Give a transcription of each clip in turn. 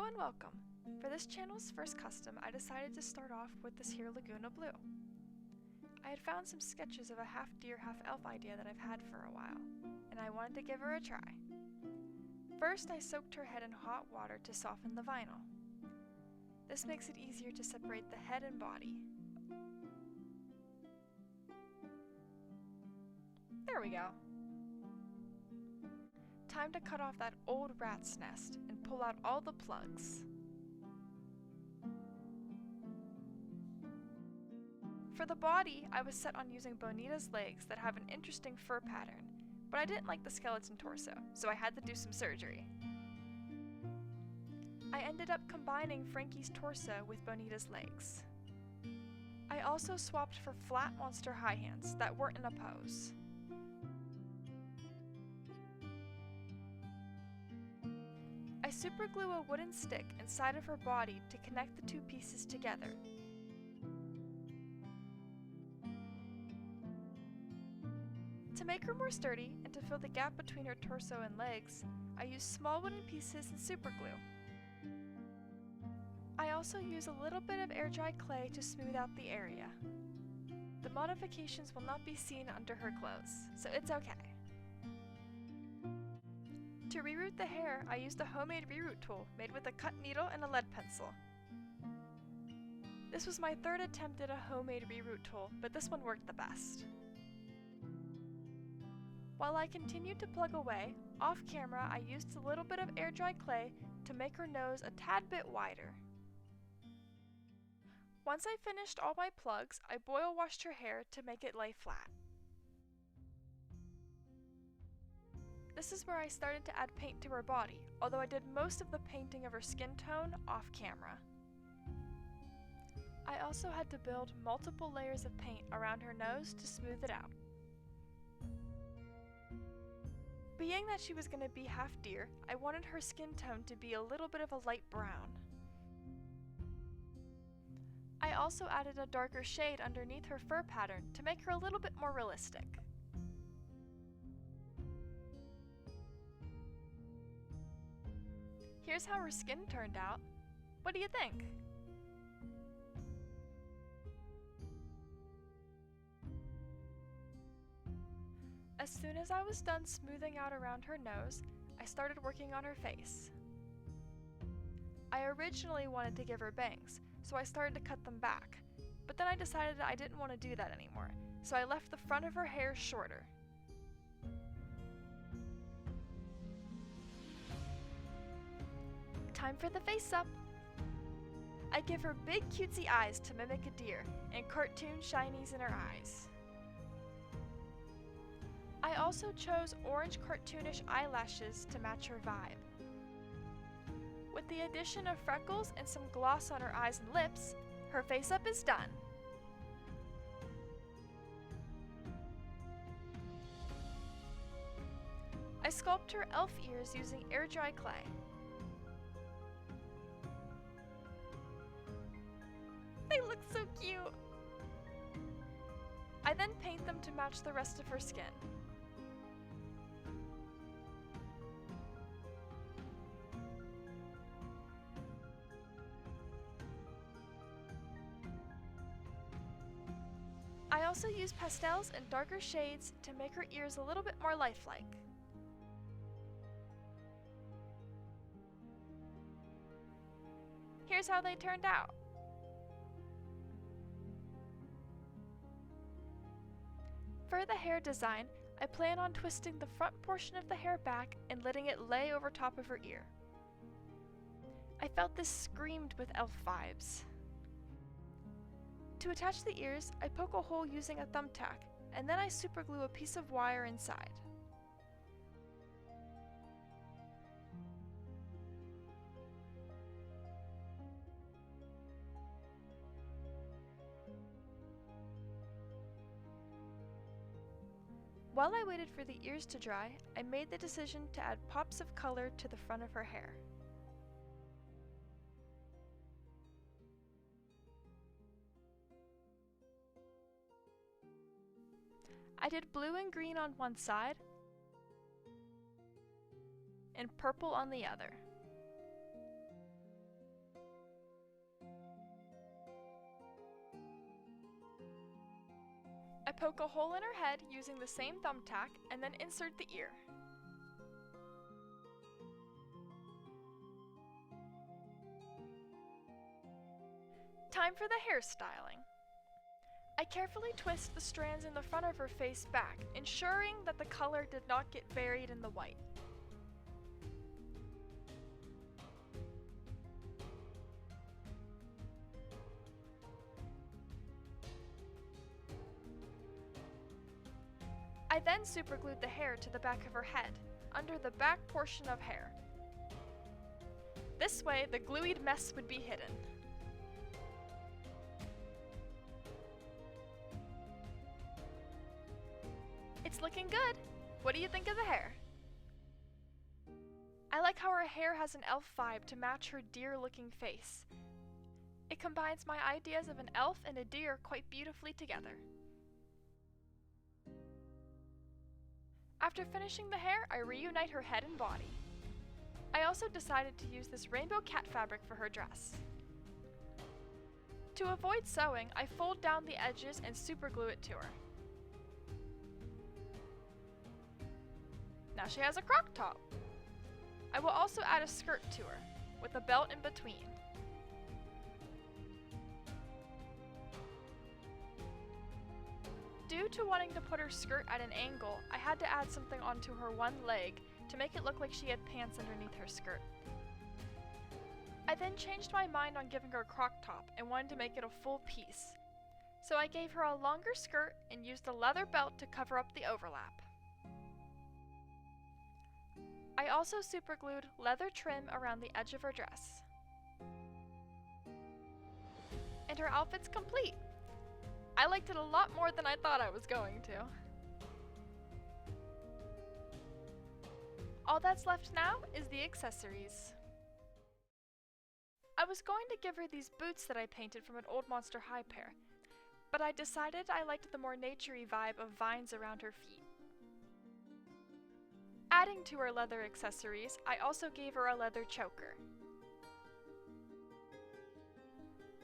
Hello and welcome! For this channel's first custom, I decided to start off with this here Laguna Blue. I had found some sketches of a half deer, half elf idea that I've had for a while, and I wanted to give her a try. First, I soaked her head in hot water to soften the vinyl. This makes it easier to separate the head and body. There we go. Time to cut off that old rat's nest and pull out all the plugs. For the body, I was set on using Bonita's legs that have an interesting fur pattern, but I didn't like the skeleton torso, so I had to do some surgery. I ended up combining Frankie's torso with Bonita's legs. I also swapped for flat monster high hands that weren't in a pose. I superglue a wooden stick inside of her body to connect the two pieces together. To make her more sturdy and to fill the gap between her torso and legs, I use small wooden pieces and superglue. I also use a little bit of air-dry clay to smooth out the area. The modifications will not be seen under her clothes, so it's okay. To reroot the hair, I used a homemade reroot tool made with a cut needle and a lead pencil. This was my third attempt at a homemade reroot tool, but this one worked the best. While I continued to plug away, off camera I used a little bit of air-dry clay to make her nose a tad bit wider. Once I finished all my plugs, I boil washed her hair to make it lay flat. This is where I started to add paint to her body, although I did most of the painting of her skin tone off camera. I also had to build multiple layers of paint around her nose to smooth it out. Being that she was going to be half deer, I wanted her skin tone to be a little bit of a light brown. I also added a darker shade underneath her fur pattern to make her a little bit more realistic. Here's how her skin turned out. What do you think? As soon as I was done smoothing out around her nose, I started working on her face. I originally wanted to give her bangs, so I started to cut them back, but then I decided I didn't want to do that anymore, so I left the front of her hair shorter. Time for the face-up! I give her big cutesy eyes to mimic a deer, and cartoon shinies in her eyes. I also chose orange cartoonish eyelashes to match her vibe. With the addition of freckles and some gloss on her eyes and lips, her face-up is done. I sculpt her elf ears using air-dry clay. They look so cute! I then paint them to match the rest of her skin. I also use pastels and darker shades to make her ears a little bit more lifelike. Here's how they turned out. For the hair design, I plan on twisting the front portion of the hair back and letting it lay over top of her ear. I felt this screamed with elf vibes. To attach the ears, I poke a hole using a thumbtack, and then I superglue a piece of wire inside. While I waited for the ears to dry, I made the decision to add pops of color to the front of her hair. I did blue and green on one side, and purple on the other. poke a hole in her head using the same thumbtack and then insert the ear. Time for the hairstyling. I carefully twist the strands in the front of her face back, ensuring that the color did not get buried in the white. I then superglued the hair to the back of her head, under the back portion of hair. This way, the glued mess would be hidden. It's looking good! What do you think of the hair? I like how her hair has an elf vibe to match her deer-looking face. It combines my ideas of an elf and a deer quite beautifully together. After finishing the hair, I reunite her head and body. I also decided to use this rainbow cat fabric for her dress. To avoid sewing, I fold down the edges and superglue it to her. Now she has a croc top. I will also add a skirt to her, with a belt in between. Due to wanting to put her skirt at an angle, I had to add something onto her one leg to make it look like she had pants underneath her skirt. I then changed my mind on giving her a croc top and wanted to make it a full piece. So I gave her a longer skirt and used a leather belt to cover up the overlap. I also superglued leather trim around the edge of her dress. And her outfit's complete! I liked it a lot more than I thought I was going to. All that's left now is the accessories. I was going to give her these boots that I painted from an old Monster High pair, but I decided I liked the more naturey vibe of vines around her feet. Adding to her leather accessories, I also gave her a leather choker.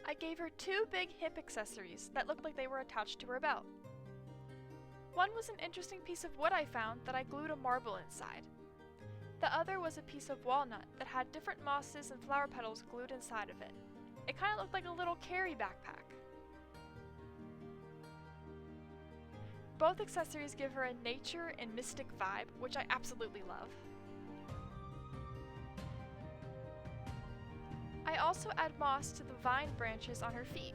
I gave her two big hip accessories that looked like they were attached to her belt. One was an interesting piece of wood I found that I glued a marble inside. The other was a piece of walnut that had different mosses and flower petals glued inside of it. It kind of looked like a little carry backpack. Both accessories give her a nature and mystic vibe, which I absolutely love. I also add moss to the vine branches on her feet.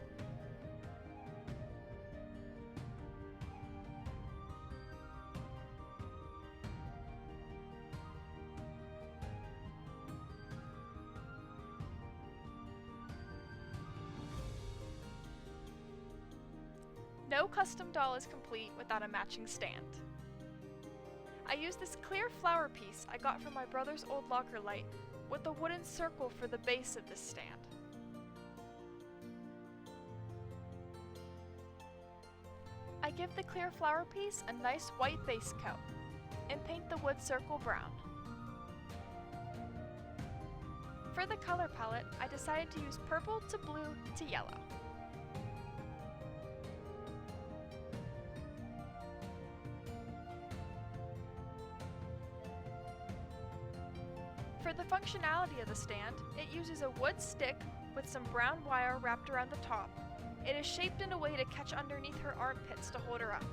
No custom doll is complete without a matching stand. I used this clear flower piece I got from my brother's old locker light with a wooden circle for the base of this stand. I give the clear flower piece a nice white base coat and paint the wood circle brown. For the color palette, I decided to use purple to blue to yellow. For the functionality of the stand, it uses a wood stick with some brown wire wrapped around the top. It is shaped in a way to catch underneath her armpits to hold her up.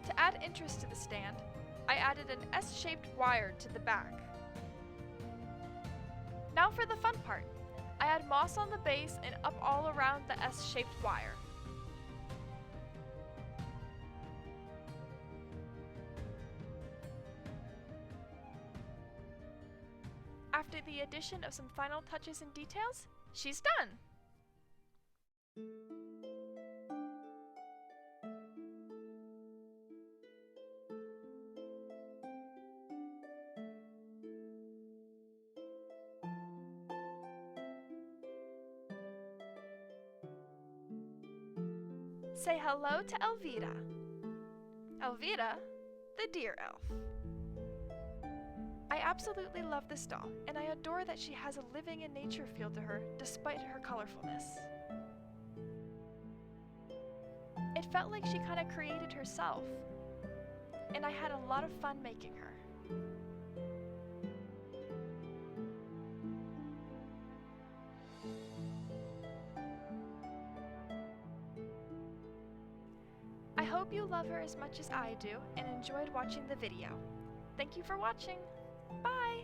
To add interest to the stand, I added an S-shaped wire to the back. Now for the fun part. I add moss on the base and up all around the S-shaped wire. After the addition of some final touches and details, she's done! Say hello to Elfvida. Elfvida, the deer elf. I absolutely love this doll, and I adore that she has a living in nature feel to her despite her colorfulness. It felt like she kind of created herself, and I had a lot of fun making her. I hope you love her as much as I do and enjoyed watching the video. Thank you for watching. Bye!